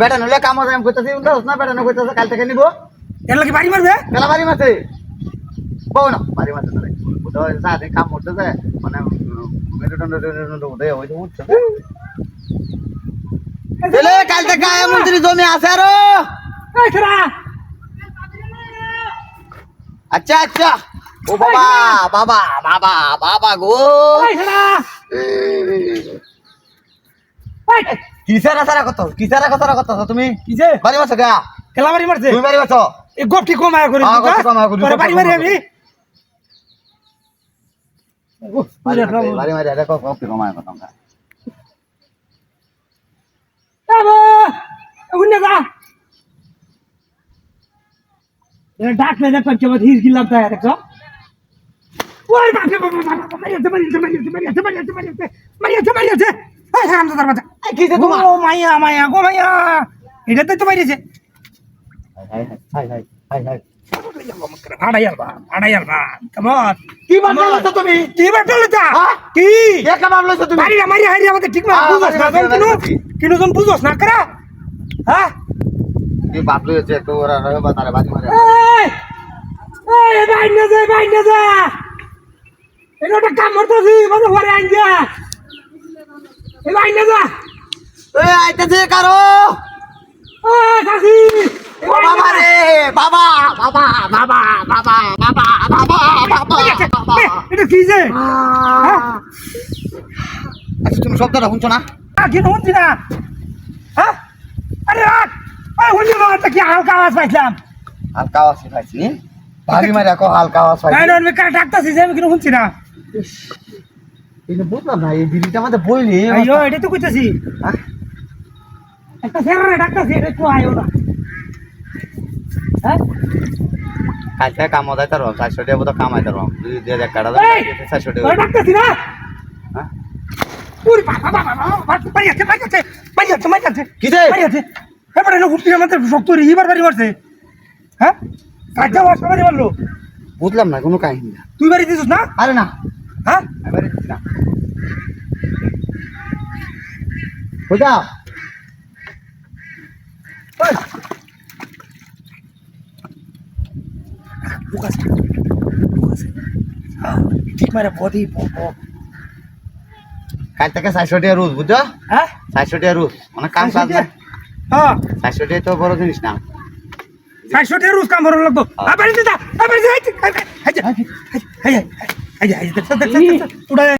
বেটা নলে কাম আমি করতেছি না বেটা না করতেছে কাল থেকে নিবো এর লাগি বাড়ি মারবে খেলা বাড়ি মারছে বউ না বাড়ি মারছে সারাদিন কাম করতেছে মানে মেরুদণ্ড উঠে ওই উঠছে কাল থেকে মন্ত্রী জমি আছে আরো আচ্ছা আচ্ছা ও বাবা বাবা বাবা বাবা গো কিসারা সারা কত কিসারা কথা কত তুমি কিসে বাড়ি মারছো গা খেলা বাড়ি মারছে তুমি বাড়ি মারছো এই গপটি কমায়া করি পরে বাড়ি মারি আমি বাড়ি মারি দেখো কপি কমায় কথা আমরা ডাক না দেখ পাচ্ছি আমার হিস গিলাম তাই দেখো ওই বাপরে মারিয়াছে এই হারাম দাদার বাচ্চা কিসে তোমার ও মাইয়া মাইয়া গো মাইয়া এটা তো মারিয়েছে হাই হাই হাই হাই হাই আড়াইয়ালবা কেমন কি বানালো তুমি কি বাটালো তা কি এক কাম লইছো তুমি মারি মারি হারি আমাদের ঠিক না বুঝছ না কিনো তুমি বুঝছ না করা হ্যাঁ কি বাপ লইছে তো ওরা রহে বাতারে বাজি মারে এই বাইনা যা এটা কাম করতেছি মানে ঘরে আইন যা এই বাইনা যা এই আইতেছে কারো ও কাকি বাবা রে বাবা বাবা বাবা বাবা বাবা বাবা বাবা এটা কি যে আচ্ছা তুমি শব্দটা শুনছো না কি শুনছি না হ্যাঁ আরে রাত ওই শুনছি না কি হালকা আওয়াজ পাইছিলাম হালকা আওয়াজ পাইছি ভাগি মারি রাখো হালকা আওয়াজ পাইছি না আমি কার ডাকতাছি যে আমি কিন্তু শুনছি না এটা বুঝলাম না এই বিড়িটা আমাদের বইলি আইও এটা তো কইতাছি একটা সেরা ডাকতাছি এটা একটু আইও না হ্যাঁ কালকে কাম দেয় তার 400 টাকা মতো কামাই তার 2000 কাটা দেয় 400 টাকা ওই ডাকতাছি না হ্যাঁ ওরে বাবা বাবা মারিয়াছে কিসে মারিয়াছে এবারে না উঠতে আমাদের শক্ত রিবার বাড়ি মারছে হ্যাঁ কাজা ওয়াশ বাড়ি মারলো বুঝলাম না কোনো কাহিনী না তুই বাড়ি দিছিস না আরে না হ্যাঁ এবারে দিছি না বুঝা ঠিক মারে বডি কাল থেকে 400 টাকা রোজ বুঝছো হ্যাঁ 400 টাকা রোজ মানে কাম কাজ না হ্যাঁ 400 টাকা তো বড় জিনিস না 400 টাকা রোজ কাম করা লাগতো আবার যা